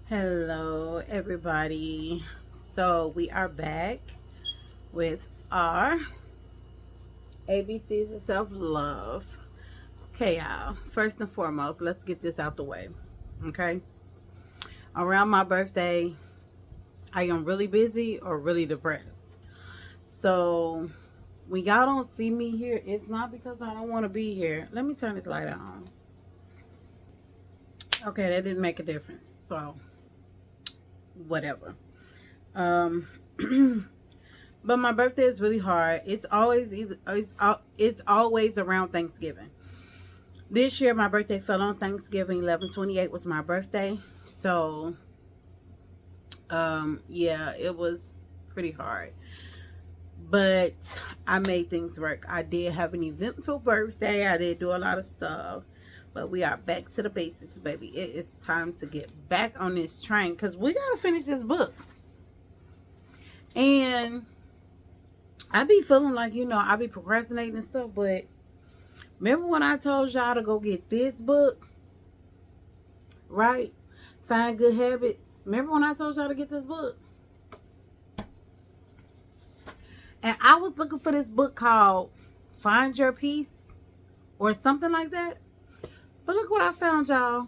Hello, everybody. So, we are back with our ABCs of self love. Okay, y'all. First and foremost, let's get this out the way. Okay. Around my birthday, I am really busy or really depressed. So, when y'all don't see me here, it's not because I don't want to be here. Let me turn this light on. Okay, that didn't make a difference. So, whatever. Um, But my birthday is really hard. It's always around Thanksgiving. This year my birthday fell on Thanksgiving. 11/28 was my birthday. So yeah, it was pretty hard. But I made things work. I did have an eventful birthday. I did do a lot of stuff. But we are back to the basics, baby. It is time to get back on this train because we gotta finish this book. And I be feeling like, I be procrastinating and stuff, but remember when I told y'all to go get this book, right? Find Good Habits. Remember when I told y'all to get this book? And I was looking for this book called Find Your Peace or something like that. But look what I found, y'all.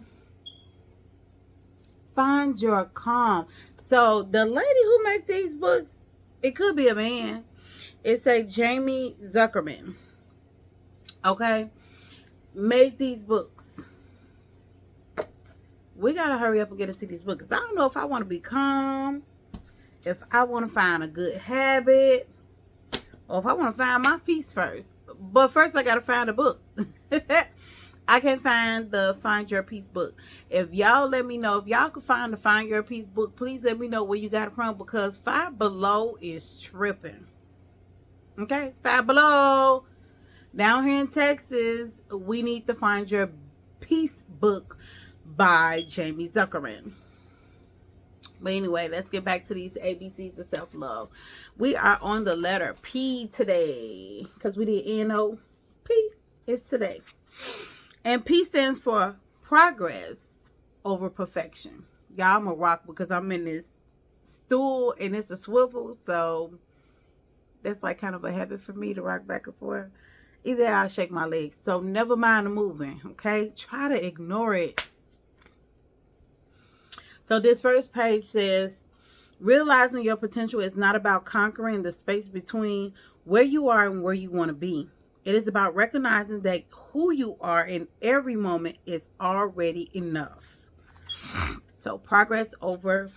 Find Your Calm. So the lady who make these books, it could be a man. It's a Jamie Zuckerman. Okay? Made these books. We gotta hurry up and get into these books. I don't know if I want to be calm, if I want to find a good habit, or if I want to find my peace first. But first, I gotta find a book. I can find the Find Your Peace book. If y'all let me know, if y'all can find the Find Your Peace book, please let me know where you got it from because Five Below is tripping. Okay, Five Below. Down here in Texas, we need to Find Your Peace book by Jamie Zuckerman. But anyway, let's get back to these ABCs of self-love. We are on the letter P today because we did N-O. P is today. And P stands for progress over perfection. Y'all, I'm a rock because I'm in this stool and it's a swivel. So that's like kind of a habit for me to rock back and forth. Either I shake my legs. So never mind the moving, okay? Try to ignore it. So this first page says, realizing your potential is not about conquering the space between where you are and where you want to be. It is about recognizing that who you are in every moment is already enough. So progress over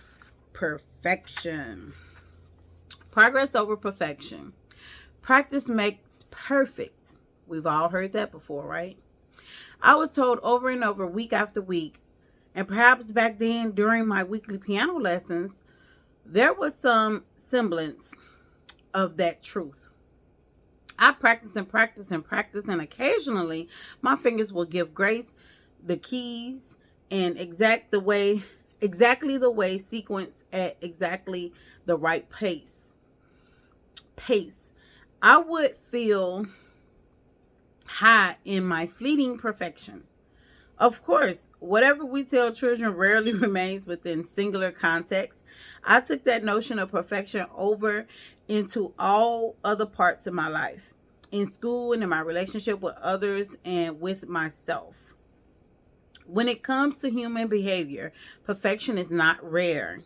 perfection. Progress over perfection. Practice makes perfect. We've all heard that before, right? I was told over and over, week after week, and perhaps back then during my weekly piano lessons, there was some semblance of that truth. I practice and practice and practice, and occasionally my fingers will give grace the keys and exactly the way sequence at exactly the right pace. I would feel high in my fleeting perfection. Of course, whatever we tell children rarely remains within singular context. I took that notion of perfection over into all other parts of my life, in school and in my relationship with others and with myself. When it comes to human behavior, perfection is not rare.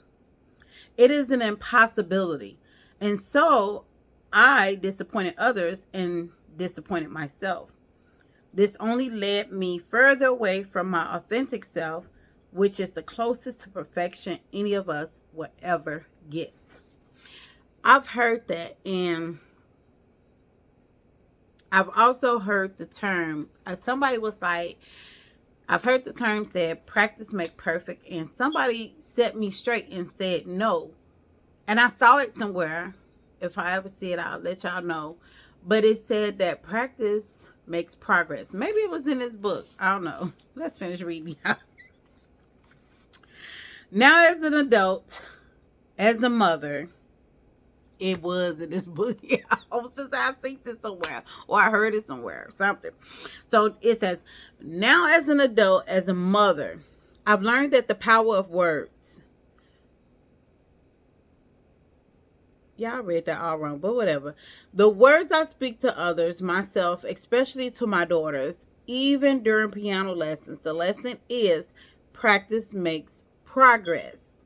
It is an impossibility. And so I disappointed others and disappointed myself. This only led me further away from my authentic self, which is the closest to perfection any of us will ever get. I've heard that, and I've also heard the term, somebody was like, I've heard the term said, practice make perfect, and somebody set me straight and said no. And I saw it somewhere. If I ever see it, I'll let y'all know. But it said that practice makes progress. Maybe it was in this book. I don't know. Let's finish reading. Now, as an adult, as a mother, it was in this book. I seen this somewhere, or I heard it somewhere, or something. So it says, now as an adult, as a mother, I've learned that the power of words. Y'all read that all wrong, but whatever. The words I speak to others, myself, especially to my daughters, even during piano lessons, the lesson is practice makes progress.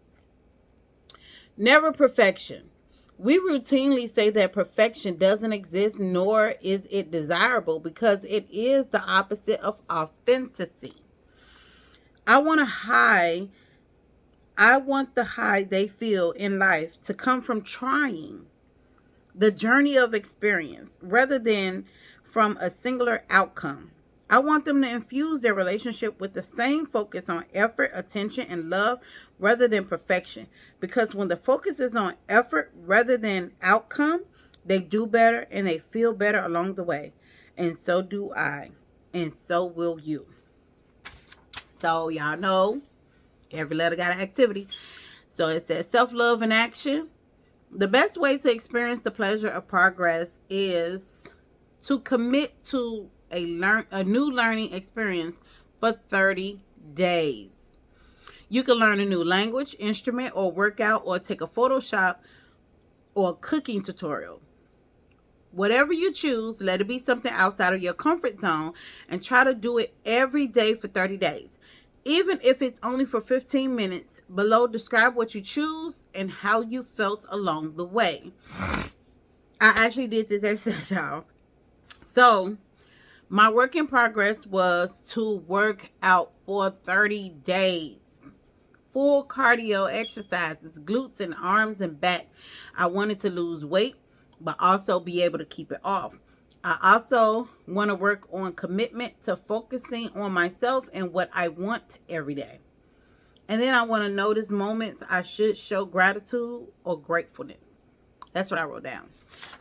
Never perfection. We routinely say that perfection doesn't exist, nor is it desirable, because it is the opposite of authenticity. I want to hide I want the high they feel in life to come from trying, the journey of experience, rather than from a singular outcome. I want them to infuse their relationship with the same focus on effort, attention, and love rather than perfection. Because when the focus is on effort rather than outcome, they do better and they feel better along the way. And so do I. And so will you. So y'all know every letter got an activity. So it says self-love in action. The best way to experience the pleasure of progress is to commit to a new learning experience for 30 days. You can learn a new language, instrument, or workout, or take a Photoshop or cooking tutorial. Whatever you choose, let it be something outside of your comfort zone and try to do it every day for 30 days. Even if it's only for 15 minutes, below describe what you choose and how you felt along the way. I actually did this exercise, y'all. So, my work in progress was to work out for 30 days. Full cardio exercises, glutes and arms and back. I wanted to lose weight, but also be able to keep it off. I also want to work on commitment to focusing on myself and what I want every day. And then I want to notice moments I should show gratitude or gratefulness. That's what I wrote down.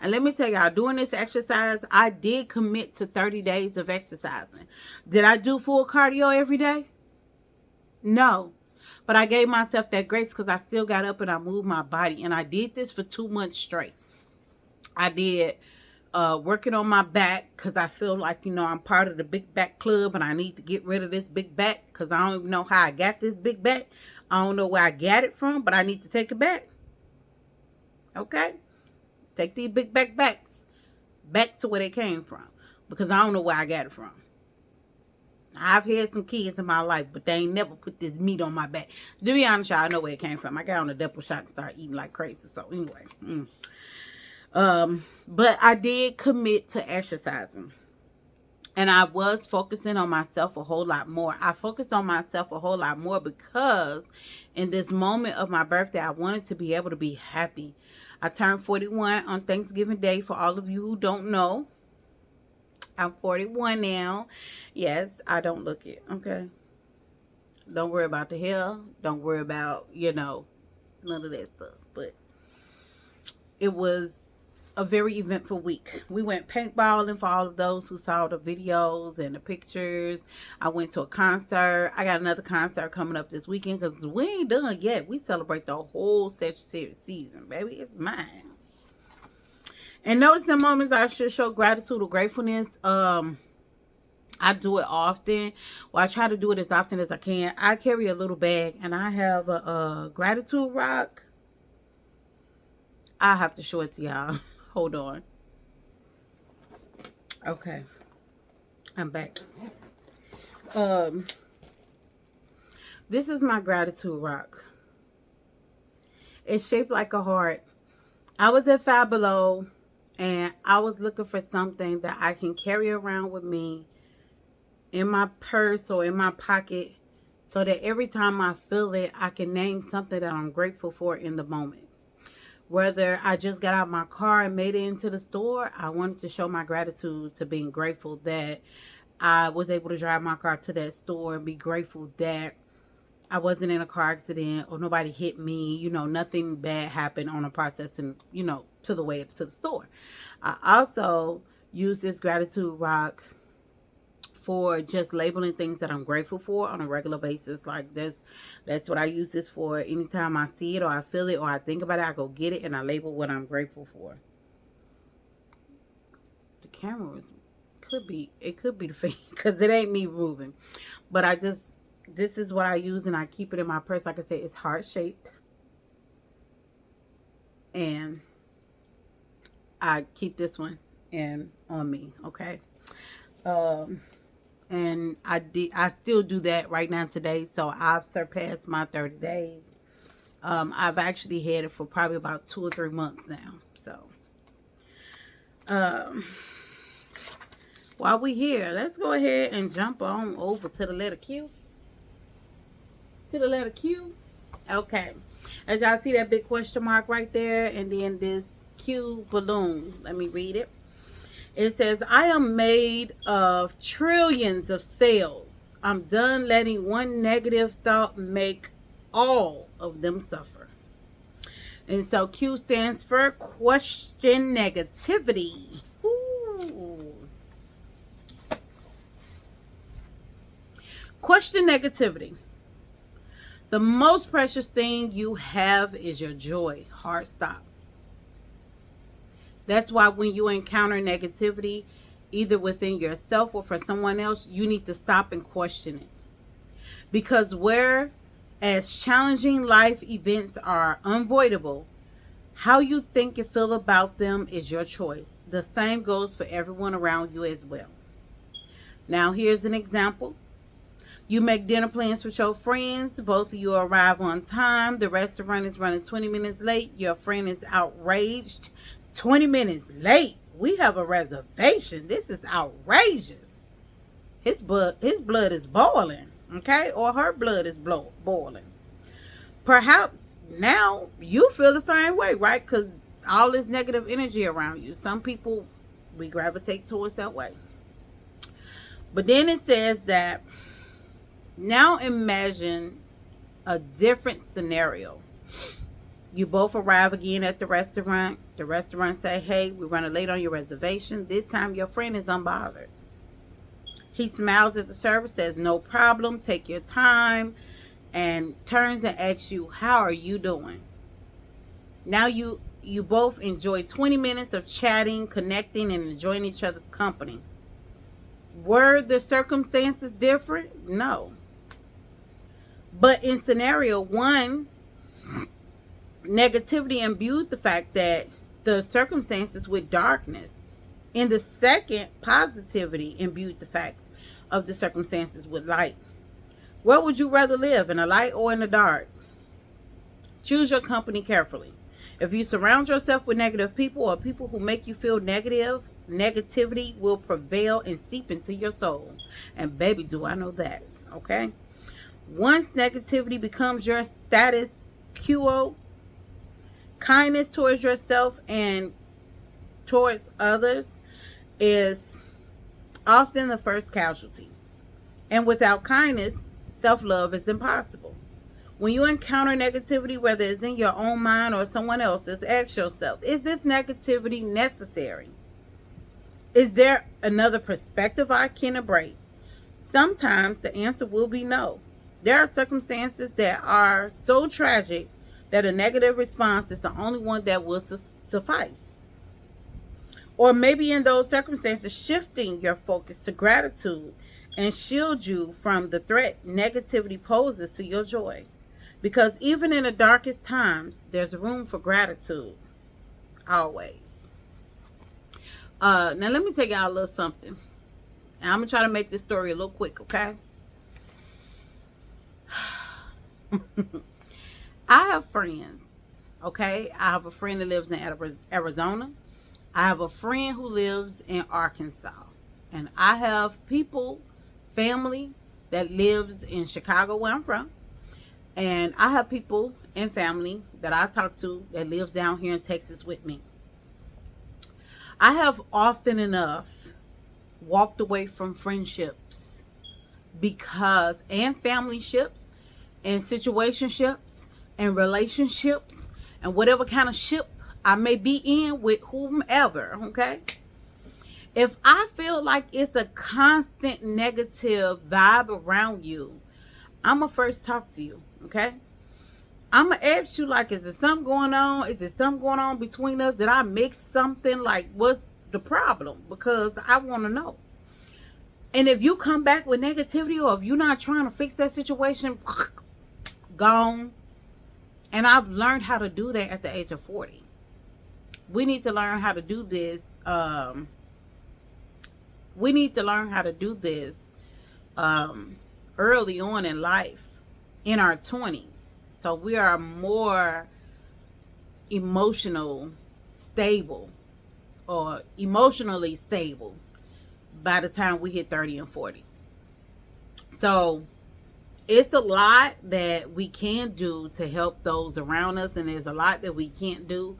And let me tell y'all, doing this exercise, I did commit to 30 days of exercising. Did I do full cardio every day? No. But I gave myself that grace because I still got up and I moved my body. And I did this for 2 months straight. I did working on my back because I feel like, I'm part of the big back club and I need to get rid of this big back because I don't even know how I got this big back. I don't know where I got it from, but I need to take it back. Okay? Take these big backs back to where they came from because I don't know where I got it from. I've had some kids in my life, but they ain't never put this meat on my back. To be honest, y'all, I know where it came from. I got on a double shot and started eating like crazy. So anyway, but I did commit to exercising. And I was focusing on myself a whole lot more. I focused on myself a whole lot more because in this moment of my birthday, I wanted to be able to be happy. I turned 41 on Thanksgiving Day. For all of you who don't know, I'm 41 now. Yes, I don't look it. Okay. Don't worry about the hair. Don't worry about, none of that stuff. But it was a very eventful week. We went paintballing for all of those who saw the videos and the pictures. I went to a concert. I got another concert coming up this weekend because we ain't done yet. We celebrate the whole Sagittarius season, baby. It's mine. And noticing moments I should show gratitude or gratefulness. I do it often. Well, I try to do it as often as I can. I carry a little bag and I have a gratitude rock. I'll have to show it to y'all. Hold on. Okay. I'm back. This is my gratitude rock. It's shaped like a heart. I was at Five Below and I was looking for something that I can carry around with me in my purse or in my pocket so that every time I feel it, I can name something that I'm grateful for in the moment. Whether I just got out of my car and made it into the store, I wanted to show my gratitude to being grateful that I was able to drive my car to that store and be grateful that I wasn't in a car accident or nobody hit me, nothing bad happened on a process and, to the way to the store. I also use this gratitude rock for just labeling things that I'm grateful for on a regular basis. Like that's what I use this for. Anytime I see it or I feel it or I think about it, I go get it and I label what I'm grateful for. The camera could be the fake because it ain't me moving. But this is what I use and I keep it in my purse. Like I said, it's heart shaped. And I keep this one in on me, okay? And I still do that right now today. So I've surpassed my 30 days. I've actually had it for probably about 2 or 3 months now. So while we here, let's go ahead and jump on over to the letter Q. To the letter Q. Okay. As y'all see that big question mark right there, and then this Q balloon. Let me read it. It says, I am made of trillions of cells. I'm done letting one negative thought make all of them suffer. And so Q stands for question negativity. Ooh. Question negativity. The most precious thing you have is your joy. Hard stop. That's why when you encounter negativity, either within yourself or for someone else, you need to stop and question it. Because whereas challenging life events are unavoidable, how you think and feel about them is your choice. The same goes for everyone around you as well. Now, here's an example. You make dinner plans with your friends. Both of you arrive on time. The restaurant is running 20 minutes late. Your friend is outraged. 20 minutes late. We have a reservation. This is outrageous. His blood is boiling. Okay? Or her blood is boiling. Perhaps now you feel the same way, right? Because all this negative energy around you. Some people, we gravitate towards that way. But then it says that now imagine a different scenario. You both arrive again at the restaurant. The restaurant say, hey, we're running late on your reservation. This time your friend is unbothered. He smiles at the server, says, no problem, take your time, and turns and asks you, how are you doing? Now you both enjoy 20 minutes of chatting, connecting, and enjoying each other's company. Were the circumstances different? No. But in scenario one, negativity imbued the fact that the circumstances with darkness. In the second, positivity imbued the facts of the circumstances with light. Where would you rather live, in the light or in the dark? Choose your company carefully. If you surround yourself with negative people or people who make you feel negative, negativity will prevail and seep into your soul. And baby, do I know that, okay? Once negativity becomes your status quo, kindness towards yourself and towards others is often the first casualty. And without kindness, self-love is impossible. When you encounter negativity, whether it's in your own mind or someone else's, ask yourself, is this negativity necessary? Is there another perspective I can embrace? Sometimes the answer will be no. There are circumstances that are so tragic that a negative response is the only one that will suffice. Or maybe in those circumstances, shifting your focus to gratitude and shield you from the threat negativity poses to your joy. Because even in the darkest times, there's room for gratitude. Always. Now let me tell y'all a little something. And I'm going to try to make this story a little quick, okay? I have friends, okay? I have a friend that lives in Arizona. I have a friend who lives in Arkansas. And I have people, family, that lives in Chicago, where I'm from. And I have people and family that I talk to that lives down here in Texas with me. I have often enough walked away from friendships and family ships and situationships and relationships and whatever kind of ship I may be in with whomever, okay? If I feel like it's a constant negative vibe around you, I'm going to first talk to you, okay? I'm going to ask you, like, is there something going on? Is there something going on between us? Did I mix something? Like, what's the problem? Because I want to know. And if you come back with negativity, or if you're not trying to fix that situation, gone. And I've learned how to do that at the age of 40. We need to learn how to do this. We need to learn how to do this early on in life, in our 20s. So we are more emotional stable, or emotionally stable, by the time we hit 30 and 40s. So it's a lot that we can do to help those around us, and there's a lot that we can't do.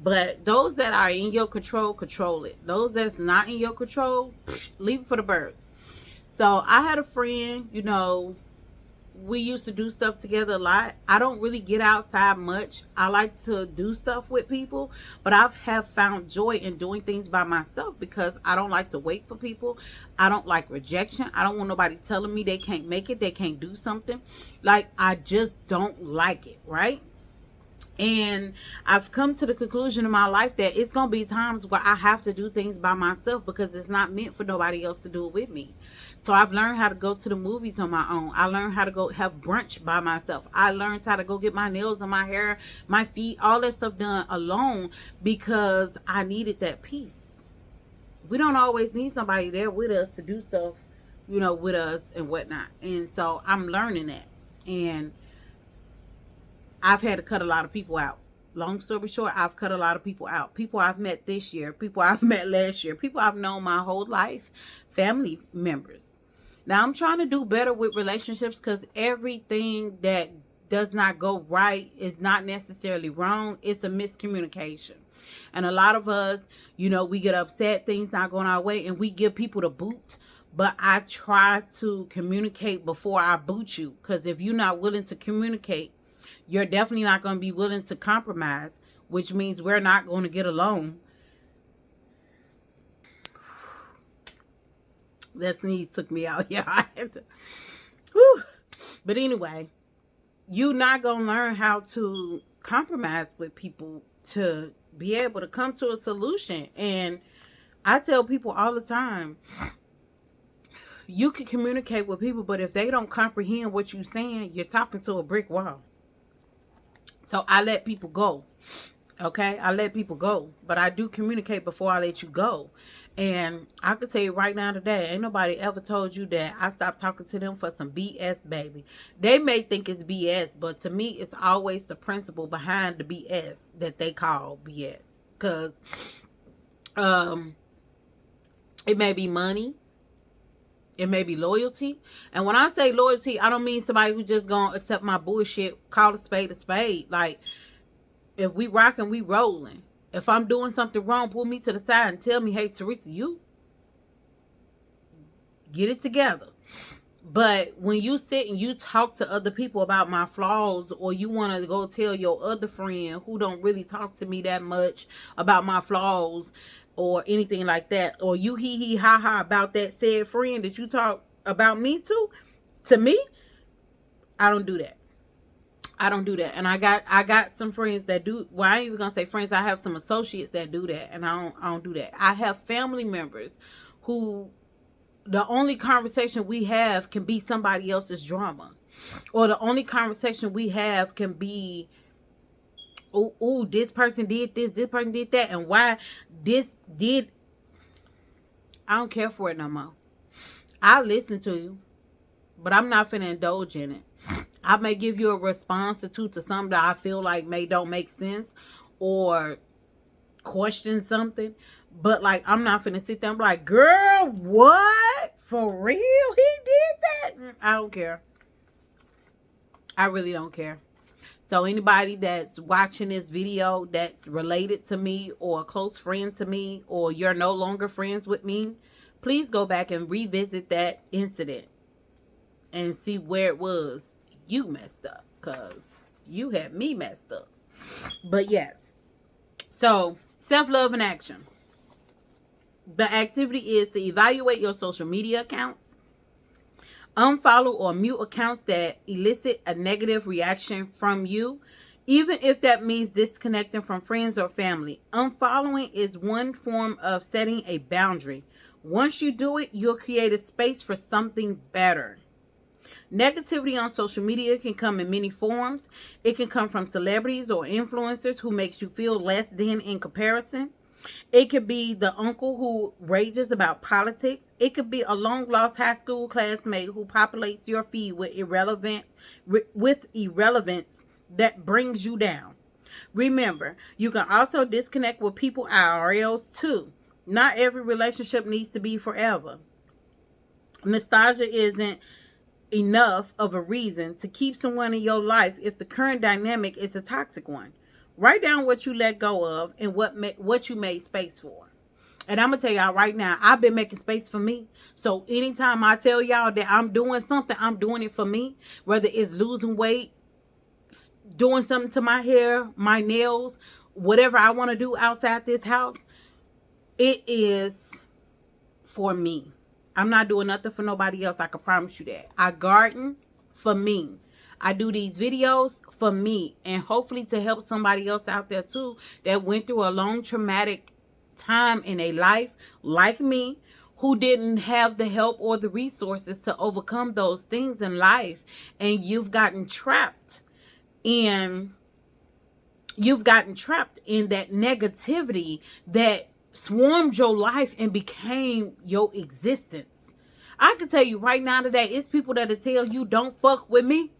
But those that are in your control, control it. Those that's not in your control, leave it for the birds. So I had a friend, you know, we used to do stuff together a lot. I don't really get outside much. I like to do stuff with people, but I have found joy in doing things by myself because I don't like to wait for people. I don't like rejection. I don't want nobody telling me they can't make it, they can't do something. Like, I just don't like it, right? And I've come to the conclusion in my life that it's going to be times where I have to do things by myself because it's not meant for nobody else to do it with me. So I've learned how to go to the movies on my own. I learned how to go have brunch by myself. I learned how to go get my nails and my hair, my feet, all that stuff done alone because I needed that peace. We don't always need somebody there with us to do stuff, you know, with us and whatnot. And so I'm learning that. And I've had to cut a lot of people out. Long story short, I've cut a lot of people out. People I've met this year, people I've met last year, people I've known my whole life, family members. Now, I'm trying to do better with relationships because everything that does not go right is not necessarily wrong. It's a miscommunication. And a lot of us, you know, we get upset, things not going our way, and we give people the boot. But I try to communicate before I boot you, because if you're not willing to communicate, you're definitely not going to be willing to compromise, which means we're not going to get along. That sneeze took me out. Yeah, I had to. Whew. But anyway, you're not going to learn how to compromise with people to be able to come to a solution. And I tell people all the time, you can communicate with people, but if they don't comprehend what you're saying, you're talking to a brick wall. So I let people go. Okay? I let people go. But I do communicate before I let you go. And I can tell you right now today, ain't nobody ever told you that I stopped talking to them for some BS, baby. They may think it's BS, but to me, it's always the principle behind the BS that they call BS. Because it may be money. It may be loyalty. And when I say loyalty, I don't mean somebody who just gonna accept my bullshit, call a spade a spade. Like, if we rocking, we rolling. If I'm doing something wrong, pull me to the side and tell me, hey, Teresa, you get it together. But when you sit and you talk to other people about my flaws, or you want to go tell your other friend who don't really talk to me that much about my flaws or anything like that, or you hee ha ha about that said friend that you talk about me to me, I don't do that. I don't do that. And I got some friends that do. Well, I ain't even gonna say friends. I have some associates that do that, and I don't do that. I have family members who the only conversation we have can be somebody else's drama, or the only conversation we have can be, oh, this person did this person did that, and why this did. I don't care for it no more. I listen to you, but I'm not finna indulge in it. I may give you a response or two to something that I feel like don't make sense, or question something, but like, I'm not finna sit there and be like, girl, what? For real? He did that? I don't care. I really don't care. So anybody that's watching this video that's related to me, or a close friend to me, or you're no longer friends with me, please go back and revisit that incident and see where it was you messed up, because you had me messed up. But yes, so self-love in action. The activity is to evaluate your social media accounts, unfollow or mute accounts that elicit a negative reaction from you, even if that means disconnecting from friends or family. Unfollowing is one form of setting a boundary. Once you do it, you'll create a space for something better. Negativity on social media can come in many forms. It can come from celebrities or influencers who makes you feel less than in comparison. It could be the uncle who rages about politics. It could be a long lost high school classmate who populates your feed with irrelevance that brings you down. Remember, you can also disconnect with people IRLs too. Not every relationship needs to be forever. Nostalgia isn't enough of a reason to keep someone in your life if the current dynamic is a toxic one. Write down what you let go of and what you made space for. And I'm going to tell y'all right now, I've been making space for me. So anytime I tell y'all that I'm doing something, I'm doing it for me. Whether it's losing weight, doing something to my hair, my nails, whatever I want to do outside this house, it is for me. I'm not doing nothing for nobody else. I can promise you that. I garden for me. I do these videos for me, and hopefully to help somebody else out there too that went through a long traumatic time in a life like me, who didn't have the help or the resources to overcome those things in life, and you've gotten trapped in that negativity that swarmed your life and became your existence. I can tell you right now today, it's people that'll tell you don't fuck with me.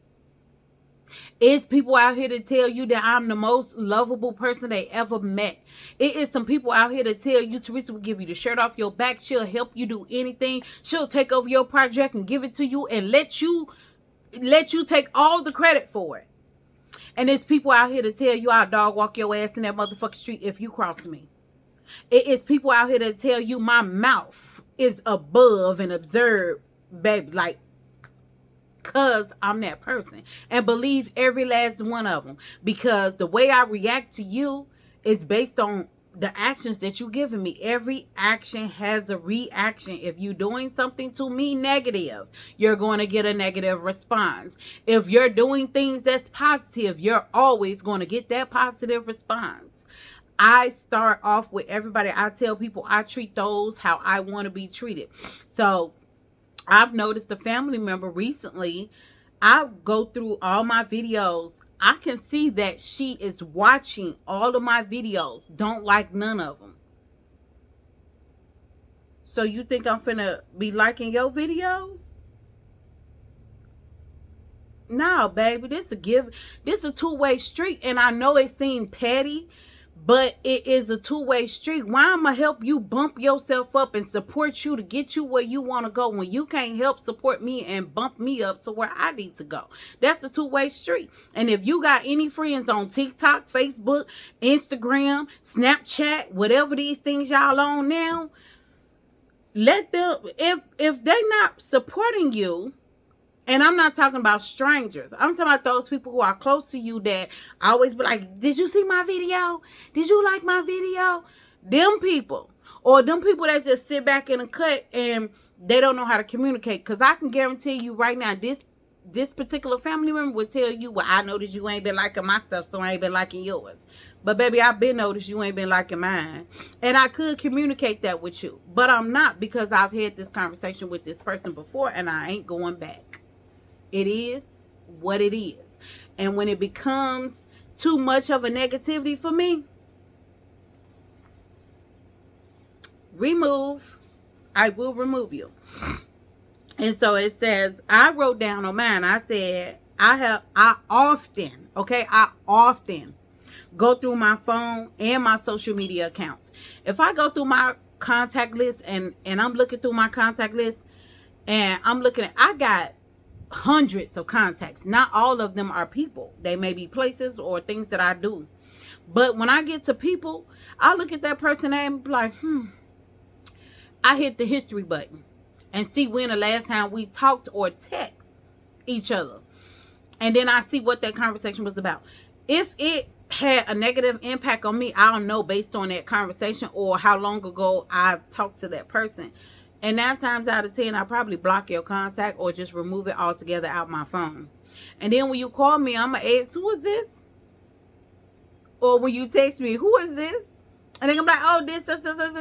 It's people out here to tell you that I'm the most lovable person they ever met. It is some people out here to tell you Teresa will give you the shirt off your back. She'll help you do anything. She'll take over your project and give it to you and let you take all the credit for it. And there's people out here to tell you I'll dog walk your ass in that motherfucking street if you cross me. It is people out here to tell you my mouth is above and observe, baby, like, because I'm that person. And believe every last one of them. Because the way I react to you is based on the actions that you're giving me. Every action has a reaction. If you're doing something to me negative, you're going to get a negative response. If you're doing things that's positive, you're always going to get that positive response. I start off with everybody. I tell people I treat those how I want to be treated. So I've noticed a family member recently. I go through all my videos. I can see that she is watching all of my videos. Don't like none of them. So you think I'm finna be liking your videos? No, baby. This a two-way street. And I know it seemed petty, but it is a two-way street. Why am I help you bump yourself up and support you to get you where you want to go when you can't help support me and bump me up to where I need to go? That's a two-way street. And if you got any friends on TikTok, Facebook, Instagram, Snapchat, whatever these things y'all on now, let them, if they're not supporting you, and I'm not talking about strangers. I'm talking about those people who are close to you that always be like, did you see my video? Did you like my video? Them people. Or them people that just sit back in a cut and they don't know how to communicate. Because I can guarantee you right now, this particular family member will tell you, well, I noticed you ain't been liking my stuff, so I ain't been liking yours. But baby, I've been noticed you ain't been liking mine. And I could communicate that with you. But I'm not, because I've had this conversation with this person before and I ain't going back. It is what it is. And when it becomes too much of a negativity for me, remove. I will remove you. And so it says, I wrote down on mine, I said, I often go through my phone and my social media accounts. If I go through my contact list and I'm looking through my contact list and I'm looking at, I got hundreds of contacts. Not all of them are people. They may be places or things that I do. But when I get to people, I look at that person and be like, I hit the history button and see when the last time we talked or text each other. And then I see what that conversation was about. If it had a negative impact on me, I'll know based on that conversation or how long ago I've talked to that person. And 9 times out of 10, I probably block your contact or just remove it altogether out my phone. And then when you call me, I'm going to ask, who is this? Or when you text me, who is this? And then I'm like, oh, this,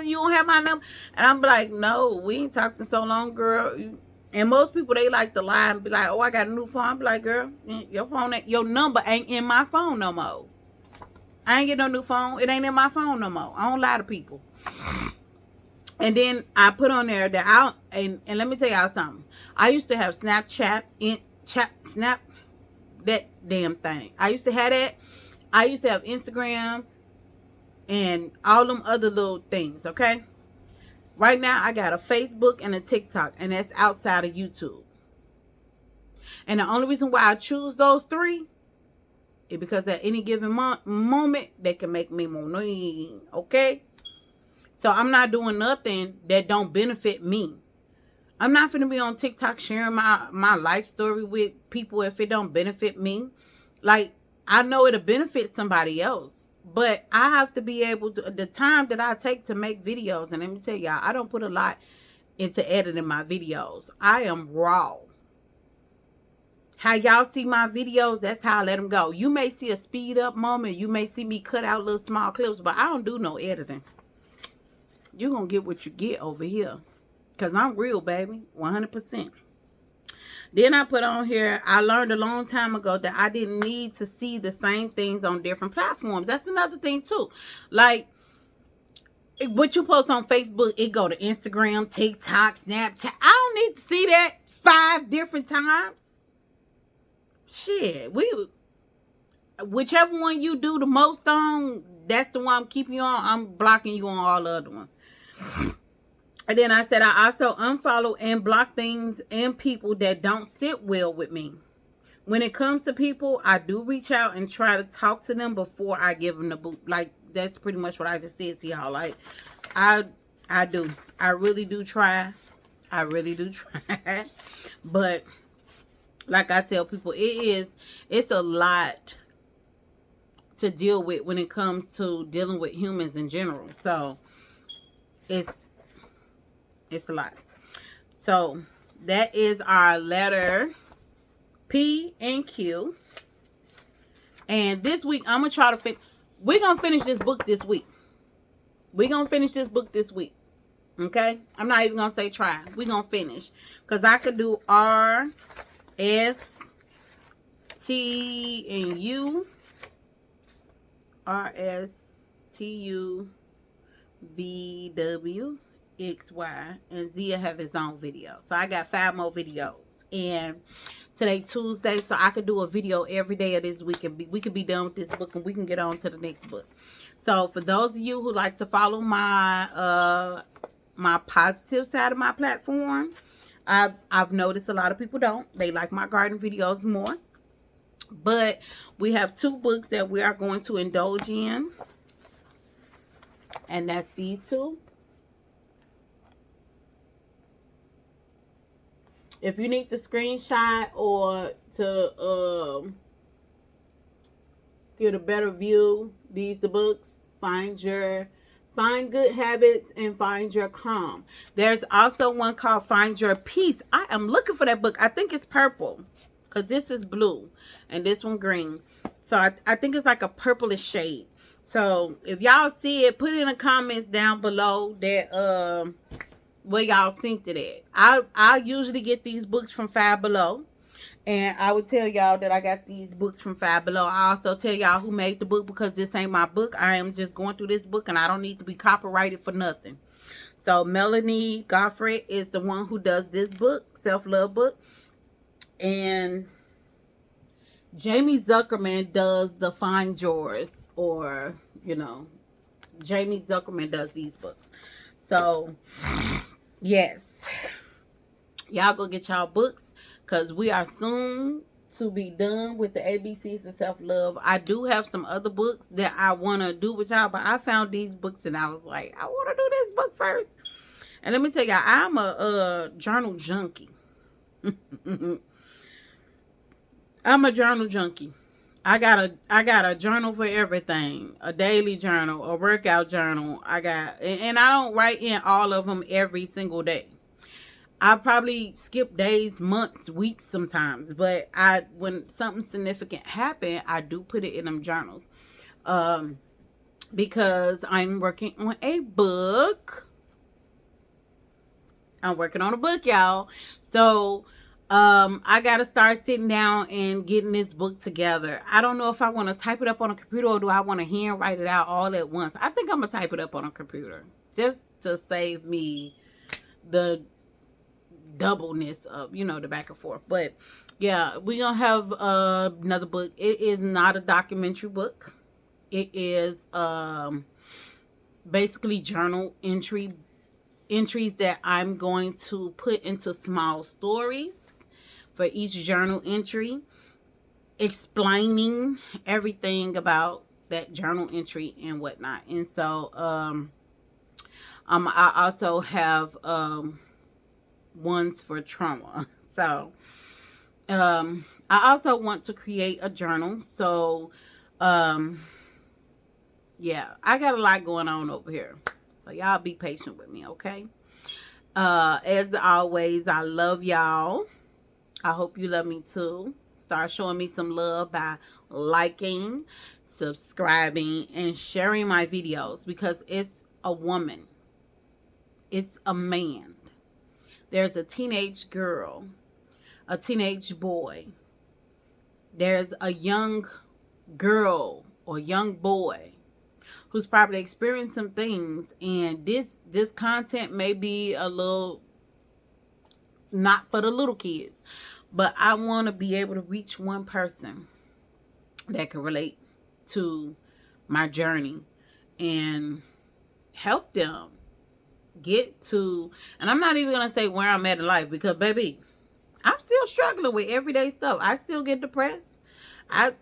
you don't have my number. And I'm like, no, we ain't talked in so long, girl. And most people, they like to lie and be like, oh, I got a new phone. I be like, girl, your phone, your number ain't in my phone no more. I ain't get no new phone. It ain't in my phone no more. I don't lie to people. And then I put on there that and let me tell y'all something. I used to have Snapchat, Snap, that damn thing. I used to have that. I used to have Instagram and all them other little things, okay? Right now, I got a Facebook and a TikTok, and that's outside of YouTube. And the only reason why I choose those three is because at any given moment, they can make me money, okay? So I'm not doing nothing that don't benefit me. I'm not finna be on TikTok sharing my life story with people if it don't benefit me. Like, I know it'll benefit somebody else. But I have to be able to, the time that I take to make videos, and let me tell y'all, I don't put a lot into editing my videos. I am raw. How y'all see my videos, that's how I let them go. You may see a speed up moment. You may see me cut out little small clips, but I don't do no editing. You're going to get what you get over here. Because I'm real, baby. 100%. Then I put on here, I learned a long time ago that I didn't need to see the same things on different platforms. That's another thing too. Like, what you post on Facebook, it go to Instagram, TikTok, Snapchat. I don't need to see that 5 different times. Shit, whichever one you do the most on, that's the one I'm keeping you on. I'm blocking you on all the other ones. And then I said I also unfollow and block things and people that don't sit well with me. When it comes to people, I do reach out and try to talk to them before I give them the boot. Like, that's pretty much what I just said to y'all. Like, I do. I really do try. I really do try. But like I tell people, it's a lot to deal with when it comes to dealing with humans in general. So it's a lot. So that is our letter P and Q. And this week I'm gonna try to finish. We're gonna finish this book this week. We're gonna finish this book this week. Okay? I'm not even gonna say try. We're gonna finish. Because I could do R, S, T, and U. R, S, T, U, V, W, X, Y, and Zia have his own video. So I got 5 more videos. And today Tuesday, so I could do a video every day of this week, and we could be done with this book and we can get on to the next book. So for those of you who like to follow my my positive side of my platform, I've noticed a lot of people don't. They like my garden videos more. But we have 2 books that we are going to indulge in. And that's these 2. If you need to screenshot or to get a better view, these the books. Find Good Habits and Find Your Calm. There's also one called Find Your Peace. I am looking for that book. I think it's purple, because this is blue and this one green. So I think it's like a purplish shade. So if y'all see it, put it in the comments down below that what y'all think to that. I usually get these books from Five Below. And I would tell y'all that I got these books from Five Below. I also tell y'all who made the book, because this ain't my book. I am just going through this book and I don't need to be copyrighted for nothing. So Melody Godfred is the one who does this book, self-love book. And Jamie Zuckerman does the Find Yours, or, you know, Jamie Zuckerman does these books. So, yes. Y'all go get y'all books, because we are soon to be done with the ABCs of self-love. I do have some other books that I want to do with y'all, but I found these books and I was like, I want to do this book first. And let me tell y'all, I'm a journal junkie. I'm a journal junkie. I got a journal for everything. A daily journal, a workout journal. And I don't write in all of them every single day. I probably skip days, months, weeks sometimes. But when something significant happen, I do put it in them journals. Because I'm working on a book. I'm working on a book, y'all. So I gotta start sitting down and getting this book together. I don't know if I want to type it up on a computer or do I want to hand write it out all at once. I think I'm gonna type it up on a computer just to save me the doubleness of, you know, the back and forth. But yeah, we're gonna have another book. It is not a documentary book. It is basically journal entries that I'm going to put into small stories for each journal entry, explaining everything about that journal entry and whatnot. And so I also have ones for trauma. So I also want to create a journal. So yeah, I got a lot going on over here. So y'all be patient with me, okay? As always, I love y'all. I hope you love me too. Start showing me some love by liking, subscribing, and sharing my videos, because it's a woman. It's a man. There's a teenage girl, a teenage boy. There's a young girl or young boy who's probably experienced some things, and this content may be a little not for the little kids, but I want to be able to reach one person that can relate to my journey and help them get to, and I'm not even going to say where I'm at in life, because baby, I'm still struggling with everyday stuff. I still get depressed.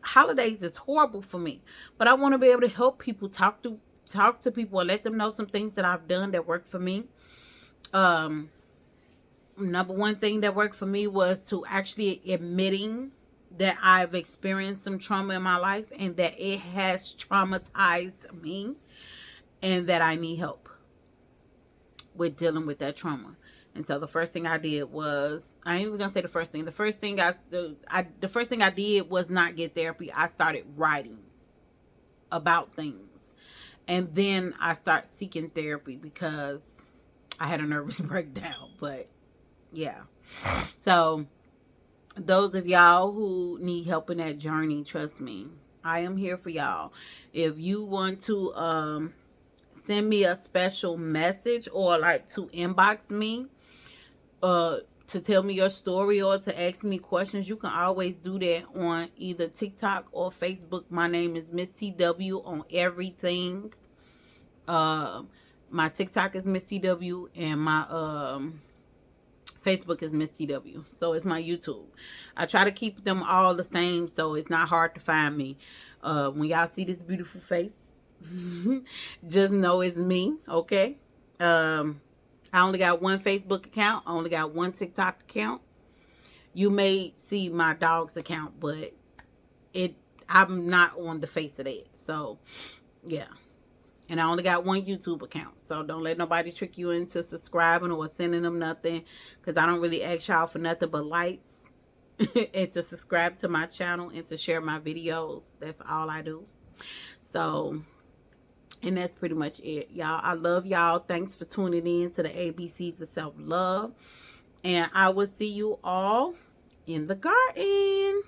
Holidays is horrible for me, but I want to be able to help people, talk to people and let them know some things that I've done that worked for me. Number one thing that worked for me was to actually admitting that I've experienced some trauma in my life and that it has traumatized me and that I need help with dealing with that trauma. And so the first thing I did was, I ain't even gonna say the first thing. The first thing I did was not get therapy. I started writing about things, and then I started seeking therapy because I had a nervous breakdown. But yeah, so those of y'all who need help in that journey, trust me, I am here for y'all. If you want to send me a special message or like to inbox me to tell me your story or to ask me questions, you can always do that on either TikTok or Facebook. My name is Miss TW on everything. My TikTok is Miss TW and my Facebook is Miss TW. So it's my YouTube. I try to keep them all the same so it's not hard to find me. When y'all see this beautiful face, just know it's me, okay? I only got one Facebook account. I only got one TikTok account. You may see my dog's account, but I'm not on the face of that. So, yeah. And I only got one YouTube account. So don't let nobody trick you into subscribing or sending them nothing, because I don't really ask y'all for nothing but likes and to subscribe to my channel and to share my videos. That's all I do. So, and that's pretty much it, y'all. I love y'all. Thanks for tuning in to the ABCs of Self-Love. And I will see you all in the garden.